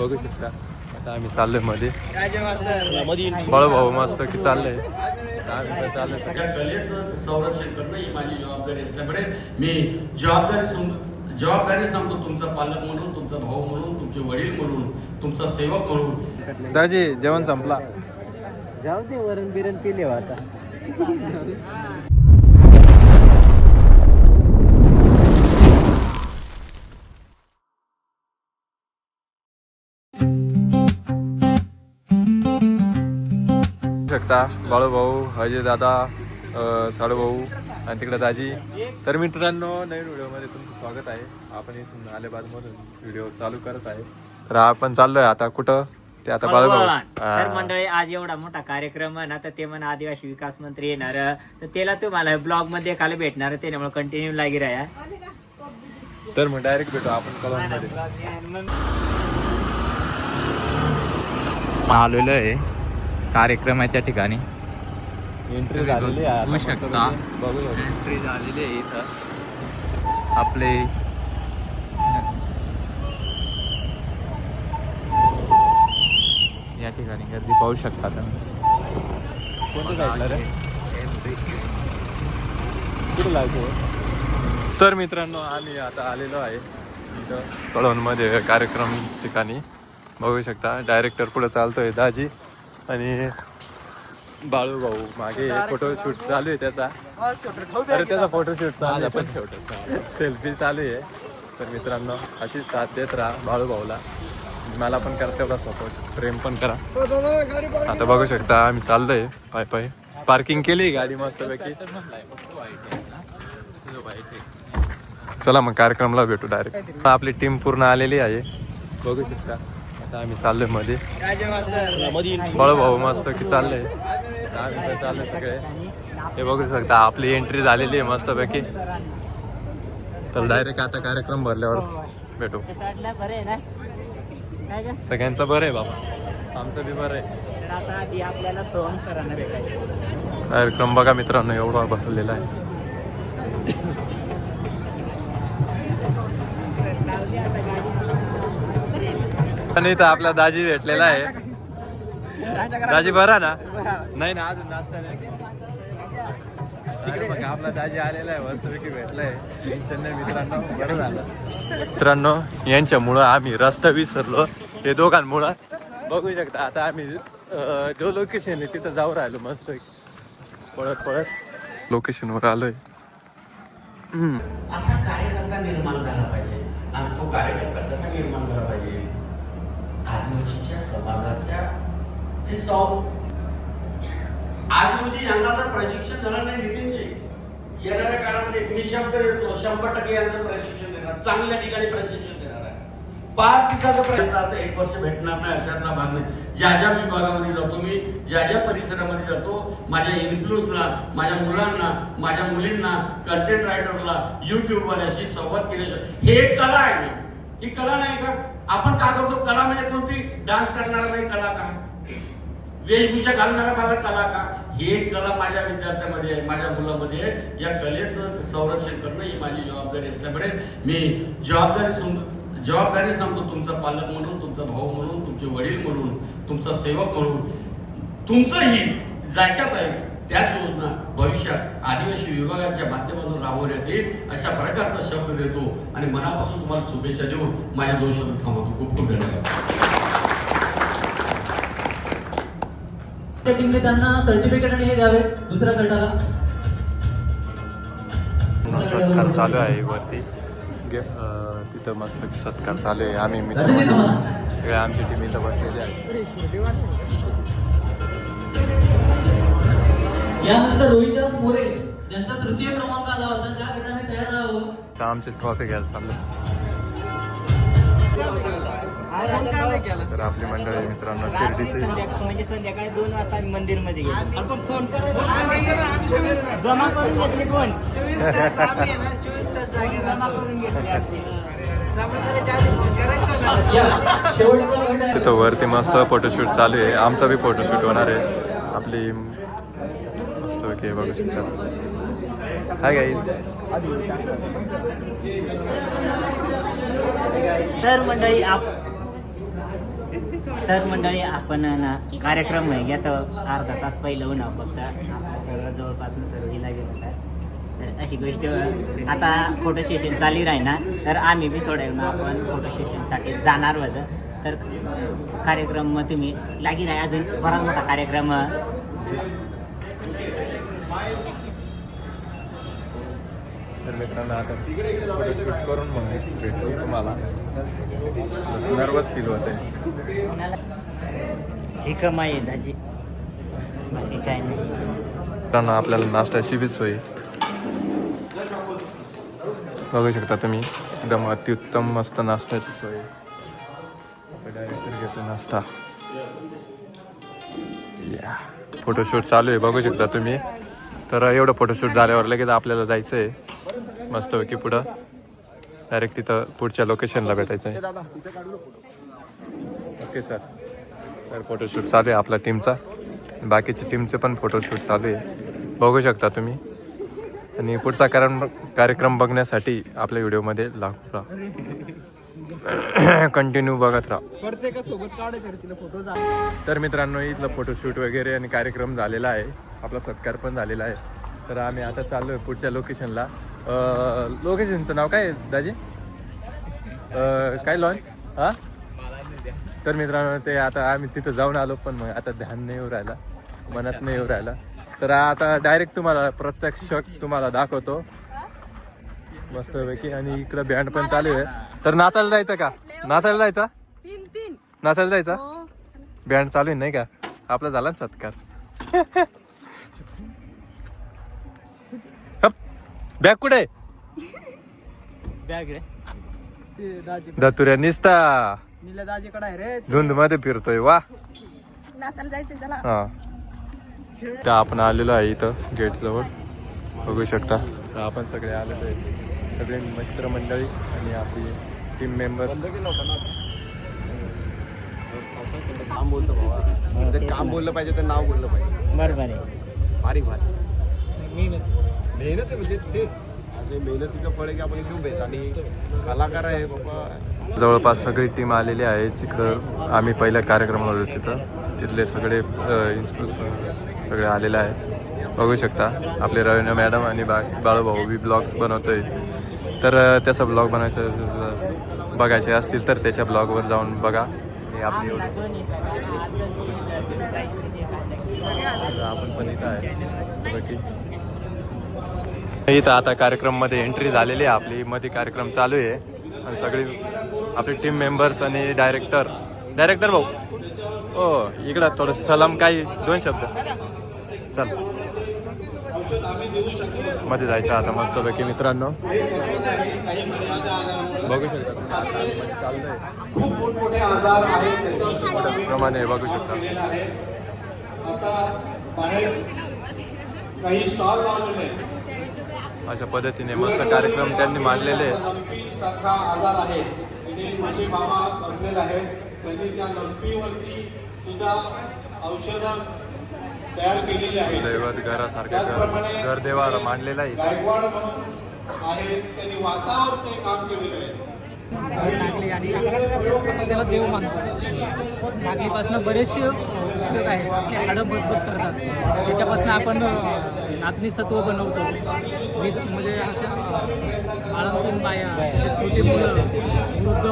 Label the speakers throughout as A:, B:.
A: बघू शकता. आता आम्ही चाललोय मध्ये बाळूभाऊ मस्त की चाललंय. आम्ही पण चाललोय.
B: त्या कलेचं संरक्षण करणं ही माझी जबाबदारी असल्यामुळे मी जबाबदारी सांगतो. तुमचा पालक म्हणून, तुमचा भाऊ म्हणून, तुमचे वडील म्हणून, तुमचा सेवक म्हणून.
A: दाजी जेवण संपला.
C: जाऊ दे, वरण बिरण पिले आता.
A: शकता बाळूभाऊ, अजय दादा, साडूभाऊ आणि तिकडे दाजी. तर मित्रांनो, नवीन व्हिडिओमध्ये तुमचं स्वागत आहे. आपण इथून अलिबागमधून व्हिडिओ चालू करत आहे. तर आपण चाललोय आता कुठं ते आता बाळूभाऊ.
C: तर मंडळी, आज एवढा मोठा कार्यक्रम आहे ना, तर ते म्हणा आदिवासी विकास मंत्री येणार, तर त्याला तुम्हाला ब्लॉग मध्ये खाली भेटणार, त्यामुळे कंटिन्यू लागी राहा.
A: तर मग डायरेक्ट भेटू आपण कळवणमध्ये.
D: आलेलो आहे कार्यक्रमाच्या ठिकाणी.
A: एंट्री झालेली आहे.
D: बघू शकता,
A: बघू शकता.
D: एंट्री झालेली आहे इथं आपले. या ठिकाणी गर्दी पाहू शकता तुम्ही.
A: कोणतं साईडला रे? कुठं लावतो? तर मित्रांनो, आम्ही आता आलेलो आहे इथं कळवणमध्ये कार्यक्रम ठिकाणी. बघू शकता डायरेक्टर पुढे चालतोय दाजी आणि बाळूभाऊ मागे फोटोशूट चालू आहे त्याचा. अरे त्याचा फोटोशूट चालू आहे, सेल्फी चालू आहे. तर मित्रांनो, अशीच साथ देत राहा बाळूभाऊला. मला पण करा तेवढा सपोर्ट, प्रेम पण करा. आता बघू शकता आम्ही चाललोय पाय पाय. पार्किंग केली गाडी मस्तपैकी. चला मग कार्यक्रमला भेटू डायरेक्ट. आपली टीम पूर्ण आलेली आहे. बघू शकता आता आम्ही चाललोय मध्ये. बाळूभाऊ मस्त की चाललंय. आम्ही पण चाललोय सगळे. हे बघू शकता आपली एंट्री झालेली आहे मस्तपैकी. तर डायरेक्ट आता कार्यक्रम भरल्यावर भेटू. सगळ्यांचं बरं आहे बाबा, आमचं बी बरं आहे.
C: आता आधी आपल्याला सोहम सरांना भेटायचं.
A: कार्यक्रम बघा मित्रांनो, एवढा भरलेला आहे. आणि इथं आपला दाजी भेटलेला आहे. दाजी बरा ना? नाही ना, अजून नाश्ता नाही. बघा आपला दाजी आलेला आहे, मस्तपैकी भेटलाय. टेन्शन नाही मित्रांनो, बरं झालं. मित्रांनो, यांच्यामुळं आम्ही रस्ता विसरलो, हे दोघांमुळं. बघू शकता आता आम्ही जो लोकेशन आहे तिथं जाऊ राहिलो मस्त पळत पळत लोकेशनवर आलोय.
B: असा कार्यकर्ता निर्माण झाला पाहिजे. आणि तो कार्यकर्ता कसा निर्माण झाला पाहिजे? आदिवासीच्या समाजाच्या जे आज रोजी यांना जर प्रशिक्षण झालं नाही नितीनजी, येणाऱ्या काळामध्ये मी शब्द देतो 100% यांचं प्रशिक्षण देणार, चांगल्या ठिकाणी प्रशिक्षण देणार आहे. 5 दिवसाचं प्रशिक्षण 1 वर्ष भेटणार नाही अशातला भाग नाही. ज्या ज्या विभागामध्ये जातो मी, ज्या ज्या परिसरामध्ये जातो, माझ्या इन्फ्लुअन्सला, माझ्या मुलांना, माझ्या मुलींना, कंटेंट रायटरला, युट्यूबवाल्याशी संवाद केल्याशिवाय, हे एक कला आहे. ही कला नाही का? आपण काय करतो, कला म्हणजे कोणती? डान्स करणारा नाही कला का? वेशभूषा घालणारा कला का? ही एक कला माझ्या विद्यार्थ्यांमध्ये आहे, माझ्या मुलामध्ये आहे. या कलेचं संरक्षण करणं ही माझी जबाबदारी असल्यामुळे मी जबाबदारी सांगतो. तुमचा पालक म्हणून, तुमचा भाऊ म्हणून, तुमचे वडील म्हणून, तुमचा सेवक म्हणून. तुमचं हित ज्याच्यात आहे त्याच योजना भविष्यात आदिवासी विभागाच्या माध्यमातून राबवण्यात येईल अशा प्रकारचा शब्द देतो आणि मनापासून तुम्हाला शुभेच्छा देऊन माझ्या 2 शब्द थांबवतो. खूप खूप धन्यवाद.
E: टीमने त्यांना सर्टिफिकेट आणि हे द्यावे दुसऱ्या गटाला.
A: सत्कार चालू आहे वरती. तिथं मस्त सत्कार चालू आहे. आम्ही मित्र सगळे आमची टीम इथं बसलेली आहे.
E: यानंतर रोहिदास मोरे यांचा 3य क्रमांक आला होता. त्या गटाने तयार राहावं.
A: तर आमची ट्रॉफी घ्यायला चाललं. तर आपली मंडळी मित्रांनो शिर्डीचे
C: म्हणजे संध्याकाळी 2 वाजता आम्ही मंदिरमध्ये गेलो. जमा करून घेतले कोण? 24 तास जमा करून घेतले.
A: तिथं वरती मस्त फोटोशूट चालू आहे. आमचा बी फोटोशूट होणार आहे. आपली मस्त ओके बघू शकता. Hi guys.
C: तर मंडळी तर मंडळी आपण ना कार्यक्रम आहे घेतो अर्धा तास पहिलं होणार फक्त आपलं सगळं जवळपास सर्व हिला गेलं होता. तर अशी गोष्ट आता फोटो सेशन चालू राही ना तर आम्ही बी थोड्या वेळ आपण फोटो सेशनसाठी जाणार होतं. तर कार्यक्रम मग तुम्ही लागी राही अजून बराच मोठा कार्यक्रम.
A: तर मित्रांनो आता फोटोशूट करून मग भेटतो तुम्हाला. नर्वस फील होते.
C: ही कमाई आहे दाजी बाकी काय नाही.
A: मित्रांनो आपल्याला नाश्त्याची बी सोय बघू शकता तुम्ही. एकदम अत्युत्तम मस्त नाश्त्याची सोय. डायरेक्टर घेतो नाश्ता. या फोटोशूट चालू आहे बघू शकता तुम्ही. तर एवढं फोटोशूट झाल्यावर लगेच आपल्याला जायचं आहे मस्तपैकी पुढं. डायरेक्ट तिथं पुढच्या लोकेशनला भेटायचं आहे. Okay sir. तर फोटोशूट चालू आहे आपल्या टीमचा. बाकीच्या टीमचे पण फोटोशूट चालू आहे बघू शकता तुम्ही. आणि पुढचा कार्यक्रम बघण्यासाठी आपल्या व्हिडिओमध्ये लागू राहा. कंटिन्यू बघत राहा. तर मित्रांनो इथलं फोटोशूट वगैरे आणि कार्यक्रम झालेला आहे. आपला सत्कार पण झालेला आहे. तर आम्ही आता चाललो आहे पुढच्या लोकेशनला. लोकेशनचं नाव काय आहे दाजी? काय लॉन्च हां. तर मित्रांनो ते आता आम्ही तिथं जाऊन आलो पण मग आता ध्यान नाही येऊ राहिला, मनात नाही येऊ राहिला. तर आता डायरेक्ट तुम्हाला प्रत्यक्ष तुम्हाला दाखवतो मस्तपैकी. आणि इकडं बँड पण चालू आहे. तर नाचायला जायचं का? नाचायला जायचा? नाचायला जायचा? बँड चालू आहे नाही का? आपला झाला ना सत्कार. बॅग कुठे?
C: बॅग रे
A: दतुऱ्या निसता
E: दाजीकडे आहे रे.
A: धुंद मध्ये फिरतोय. वा
F: नाचायला जायचं चला.
A: हा. त्या आपण आलेलो आहे इथं गेट जवळ बघू शकता. आपण सगळे आलेलो आहे. सगळे मित्रमंडळी आणि आपली टीम मेंबर्स.
G: काम बोलतो बाबा. ते काम बोललं पाहिजे तर नाव बोललं पाहिजे.
C: बरोबर आहे.
G: भारी भारी मेहनत आहे. म्हणजे तेच आज मेहनतीचं फळ आहे की आपण इथे उभे आहेत आणि कलाकार आहे बाबा.
A: जवळपास सगळी टीम आलेली आहे. जिकडं आम्ही पहिल्या कार्यक्रमाला होतो तिथं तिथले सगळे सगळे आलेले आहेत बघू शकता. आपले रवीना मॅडम आणि बाळूभाऊ बी ब्लॉग्स बनवतोय. तर त्याचा ब्लॉग बनायचं बघायचे असतील तर त्याच्या ब्लॉगवर जाऊन बघा. आणि आपली आपण पण इथं आहे. इथं आता कार्यक्रममध्ये एंट्री झालेली आहे आपली. मध्ये कार्यक्रम चालू आहे आणि सगळी आपले टीम मेंबर्स आणि डायरेक्टर भाऊ. हो इकडं थोडंसं सलाम काही 2 शब्द. चल मध्ये जायचं आता मस्तपैकी मित्रांनो. बघू शकता चाललंय प्रमाणे बघू शकता. अशा पद्धतीने मस्त कार्यक्रम त्यांनी मांडलेले आहेत.
G: सारखा आजार आहे. तिथे मासे बाबा बसलेले आहेत. त्यांनी त्या लंपीवरती सुद्धा औषधं तयार केलेली आहेत.
A: दैवत घरासारखं घर देवाला मांडलेलं आहे.
G: गायकवाड म्हणून आहेत. त्यांनी वातावरचे काम केलेले आहे.
E: नागली आणि आपण त्याला देव मानतो. नागलीपासून बरेचसे उपयोग आहेत. आपली हाडं मजबूत करतात. त्याच्यापासून आपण नाचणी सत्व बनवतो. म्हणजे अशा बाळंतीण बाया, छोटी मुलं, वृद्ध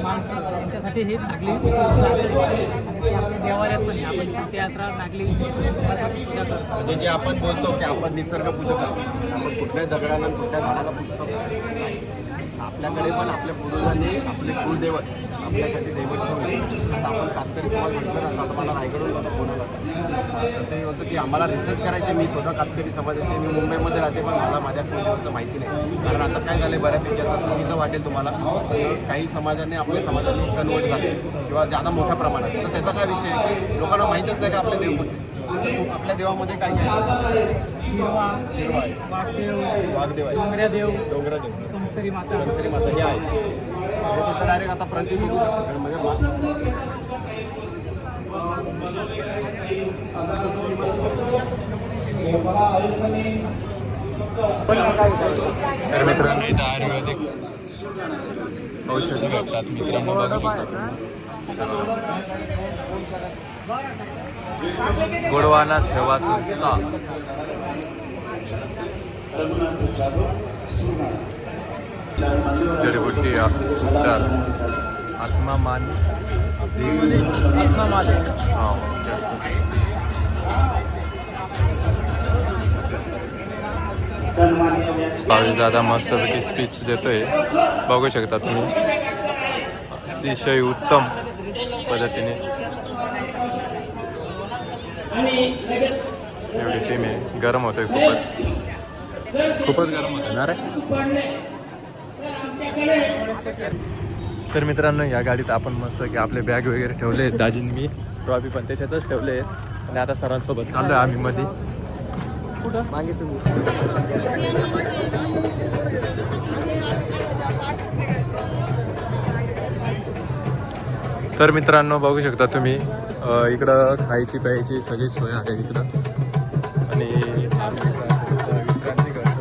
E: माणसं यांच्यासाठी हे नागली उपयुक्त असते. आणि ते आपल्या देवाऱ्यात पण आपण सत्य आसरा नागली पूजा करतो.
G: म्हणजे जे आपण बोलतो की आपण निसर्ग पूजक आहोत. आपण कुठल्याही दगडाला कुठल्या झाडाला पूजतो नाही. आपल्याकडे पण आपल्या पूर्वजांनी आपले कुलदैवत आपल्यासाठी दैवत ठेवले. आता आपण कातकरी समाज म्हटलं ना आता मला रायगडून फोन आला. तर ते होतं की आम्हाला रिसर्च करायचे. मी स्वतः कातकरी समाजाचे. मी मुंबईमध्ये राहते पण मला माझ्या कुलदेवताचं माहिती नाही. कारण आता काय झालं बऱ्यापैकी आता चुकीचं वाटेल तुम्हाला. काही समाजाने आपल्या समाजाने कन्वर्ट झाले किंवा जादा मोठ्या प्रमाणात. तर त्याचा काय विषय आहे लोकांना माहीतच नाही का आपले देव कुठे. आपल्या देवामध्ये काय आहे?
E: हिरवा वाघदेव,
G: वाघदेव आहे.
E: डोंगरादेव,
G: डोंगरादेव,
E: कंसरी माता,
G: कंसरी माता हे आहे. तिथं डायरेक्ट आता प्रतिमा बघू शकतो. म्हणजे
A: तर मित्रांनो इथं आयुर्वेदिक औषधी भेटतात मित्रांनो बघू शकता तुम्ही. गोडवाना सेवा संस्था. जडीबुटी उपचार आत्मा मान भावेश दादा मस्तपैकी स्पीच देतोय, बघू शकता तुम्ही. अतिशय उत्तम पद्धतीने एवढी टीम आहे. गरम होतोय खूपच गरम होतं ना रे. तर मित्रांनो, या गाडीत आपण मस्त की आपले बॅग वगैरे ठेवले, दाजीन मी ट्रॉफी पण त्याच्यातच ठेवले. आणि आता सरांसोबत चाललोय आम्ही मध्ये. कुठं मागे तुम्ही. तर मित्रांनो, बघू शकता तुम्ही इकडं खायची प्यायची सगळी सोय आहे इकडं. आणि विश्रांती करतो.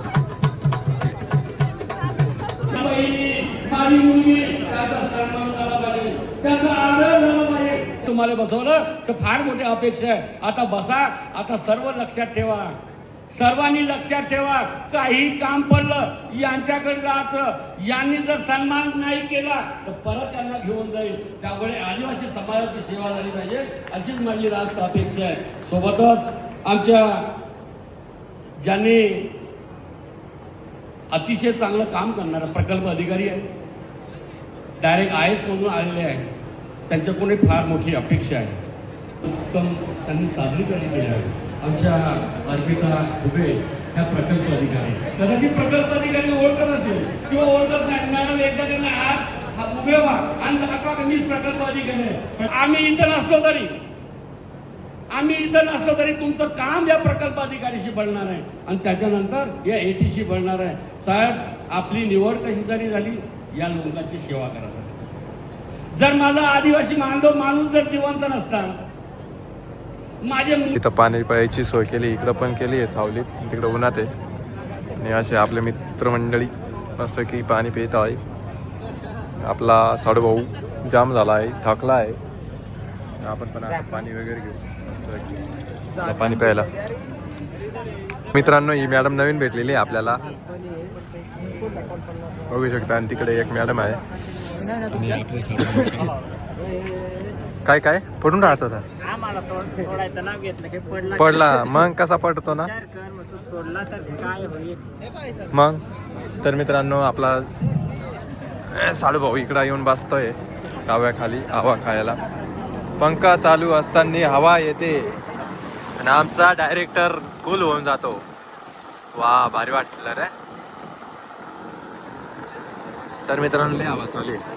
B: माझी मुलगी त्याचा सन्मान झाला पाहिजे, त्याचा आदर झाला पाहिजे. तुम्हाला बसवलं तर फार मोठी अपेक्षा आहे. आता बसा, आता सर्व लक्षात ठेवा, सर्वांनी लक्षात ठेवा. काही काम पडलं यांच्याकडे जायचं. यांनी जर सन्मान नाही केला तर परत त्यांना घेऊन जाईल. त्यामुळे आदिवासी समाजाची सेवा झाली पाहिजे, अशीच माझी रास्त अपेक्षा आहे. सोबतच आमच्या ज्यांनी अतिशय चांगलं काम करणारा प्रकल्प अधिकारी आहे, डायरेक्ट IAS मधून आलेले आहे, त्यांच्याकडून एक फार मोठी अपेक्षा आहे. उत्तम त्यांनी सादरीकरण केलं आहे. आमच्या अर्पिता दुबे ह्या प्रकल्प अधिकारी, कदाचित प्रकल्प अधिकारी ओळखत असेल किंवा ओळखत नाही. मॅडम एकदा त्यांना आज उभे व्हा आणि दाखवा की मीच प्रकल्प अधिकारी आहे. आम्ही इथं नसलो तरी तुमचं काम या प्रकल्प अधिकारीशी बनणार आहे आणि त्याच्यानंतर या ATशी बनणार आहे. साहेब, आपली निवड कशासाठी झाली? या लोकांची सेवा करायसाठी. जर माझा आदिवासी बांधव माणूस जर जिवंत नसता, माझे
A: इथं पाणी प्यायची सोय केली, इकडं पण केली आहे सावलीत, तिकडं उन्हात आहे. आणि असे आपले मित्रमंडळी मस्त की पाणी पित आहे. आपला साडूभाऊ जाम झाला आहे, थकला आहे. आपण पण आता पाणी वगैरे घेऊ मस्त पाणी प्यायला. मित्रांनो, ही मॅडम नवीन भेटलेली आहे आपल्याला, बघू शकता. आणि तिकडे एक मॅडम आहे. आणि आपले काय पडून राहत होता.
C: आम्हाला सोडायचं नाव घेतलं की
A: पडला. मग कसा पडतो ना
C: सोडला तर काय होईल
A: मग. तर मित्रांनो, आपला साडूभाऊ इकडं येऊन बसतोय काव्याखाली हवा खायला. पंखा चालू असताना हवा येते आणि आमचा डायरेक्टर कूल होऊन जातो. वा, भारी वाटलं रे. तर मित्रांनो, लय हवा चालू आहे.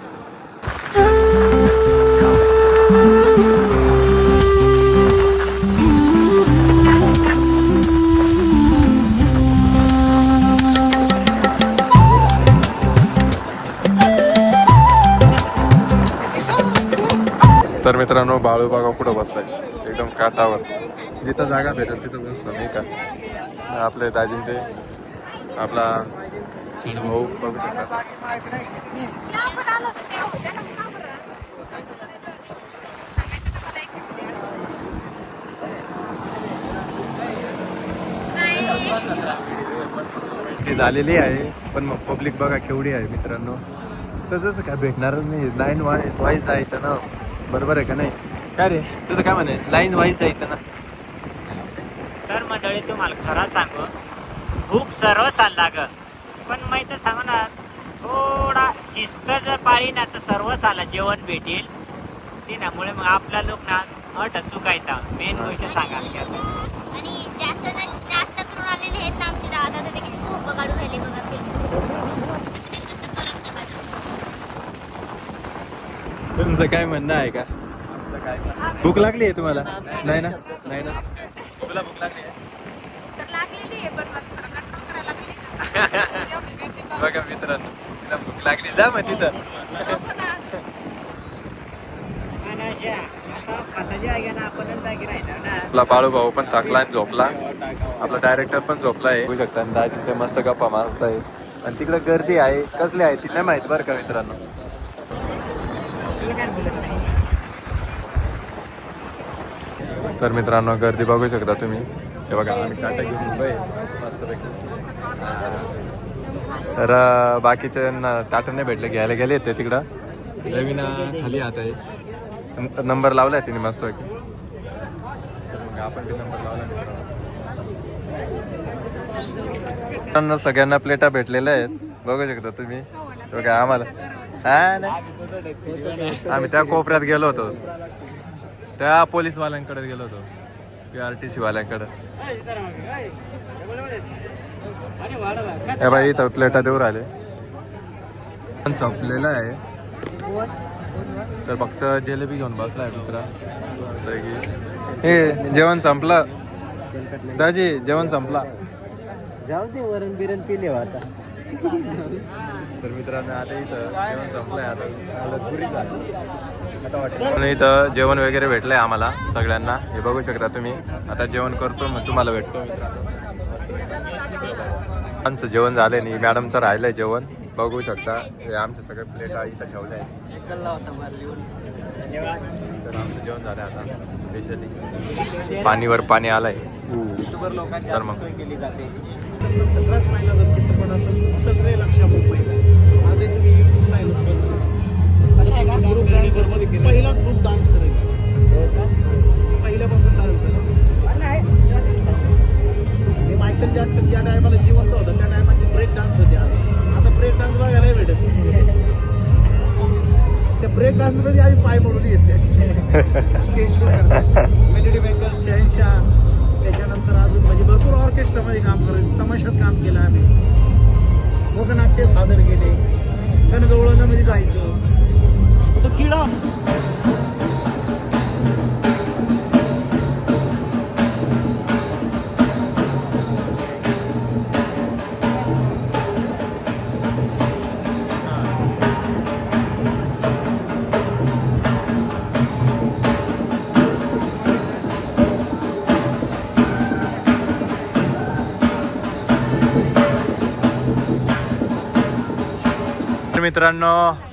A: तर मित्रांनो, बाळू बघा कुठं बसलाय, एकदम काठावर. जिथं जागा भेटेल तिथं बसलो नाही का. आपले दाजीन ते आपला भाऊ बघू शकता. ती झालेली आहे, पण मग पब्लिक बघा केवढी आहे मित्रांनो. तसंच काय भेटणारच नाही. लाईन वाईज जायचं ना, बरोबर आहे का नाही? काय रे, तुझं काय म्हणे, लाईन वाईज जायचं ना.
C: तर मंडळी, तुम्हाला खरं सांगू, भूक सर्व चालला ग, पण माहिती सांगू ना, थोडा शिस्त जर पाळी ना तर सर्व साला जेवण भेटेल. त्यामुळे मग आपला लोक ना अट चुकायचा मेन गोष्ट सांगायला गेलं.
H: आणि जास्त करून आलेले आहेत ना आमचे दादा, तर किती झोप काढून राहिले बघा.
A: तुमचं काय म्हणणं आहे का? भूक लागली आहे तुम्हाला? नाही ना. तुला भूक लागली आहे?
F: तर लागलेली आहे, पण मला थोडं कंट्रोल करायला लागली.
A: बघा मित्रांनो, तिला भूक लागली. जा मग तिथं. आपला बाळू भाऊ पण थकला आणि झोपला. आपला डायरेक्टर पण झोपला आहे, बघू शकता. आणि दाजी ते मस्त गप्पा मारत आहे. आणि तिकडे गर्दी आहे, कसली आहे ती नाही माहित बरं का मित्रांनो. तर मित्रांनो गर्दी बघू शकता तुम्ही. हे बघा आम्ही टाटा घेऊन उभे मस्तपैकी. तर बाकीच्यांना टाटा नाही भेटले, घ्यायला गेले ते तिकडं. रवीना खाली आता आहे, नंबर लावलाय तिने मस्तपैकी. तर मग आपण बी नंबर लावला मित्रांनो. सगळ्यांना प्लेटा भेटलेल्या आहेत बघू शकता तुम्ही. बघा आम्हाला हा नाही, आम्ही त्या कोपऱ्यात गेलो होतो, त्या पोलीसवाल्यांकडे गेलो होतो, PRTC वाल्यांकडे. हे बाई इथं प्लेटा देऊ राहिले. संपलेलं आहे तर फक्त जिलेबी घेऊन बसलाय मित्रा. हे जेवण संपलं दाजी, जेवण संपला.
C: जाऊ दे, वरण बिरण पिले आता.
A: तर मित्रांनो आता इथं जेवण संपलंय, आता पुरी झाली आता वाटतं. इथं जेवण वगैरे भेटलंय आम्हाला सगळ्यांना, हे बघू शकता तुम्ही. आता जेवण करतो मग तुम्हाला भेटतो मित्रांनो. आमचं जेवण झालंय नाही, मॅडमचं राहिलंय जेवण बघू शकता. हे आमचे सगळे प्लेटा इथं ठेवले आहे. तर आमचं जेवण झालंय आता. स्पेशली पाणीवर पाणी आलंय. तर मग
B: सगळे लक्ष पहिला ग्रुप डान्स करायचा, पहिल्यापासून डान्स करायचा. मायकल जॅक्सन ज्या टायमाला जिवंत होतं त्या टायमाची ब्रेक डान्स होते. आता ब्रेक डान्स बघायला भेटत. त्या ब्रेक डान्समध्ये आम्ही पाय मोडून येते स्टेजवर. मेलोडी मेकर, शहनशाह, त्याच्यानंतर अजून म्हणजे भरपूर ऑर्केस्ट्रामध्ये काम करायचं, तमाशात काम केलं आम्ही, लोकनाट्य सादर केले, गणगवळणामध्ये जायचो. तो किडा
A: मित्रांनो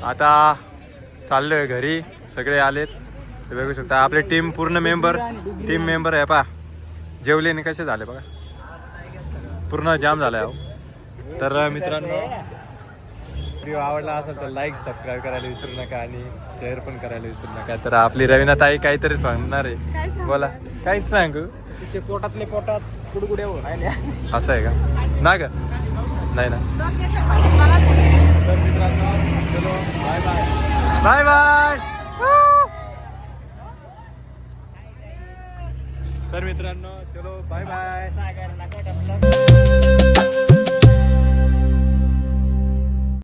A: आता चाललोय घरी. सगळे आलेत ते बघू शकता. आपले टीम मेंबर आहे पा. जेवले आणि कसे झाले बघा, पूर्ण जाम झालाय. तर मित्रांनो व्हिडिओ आवडला असेल तर लाईक सबस्क्राईब करायला विसरू नका आणि शेअर पण करायला विसरू नका. तर आपली रवीना ताई काहीतरी सांगणार आहे, बोला. काहीच सांगू,
B: तिचे पोटातले पोटात गुडगुड्या राहिल्या.
A: असं आहे का ना ग? नाही ना. तर मित्रांनो चलो बाय बाय बाय बाय. तर मित्रांनो चलो बाय बाय.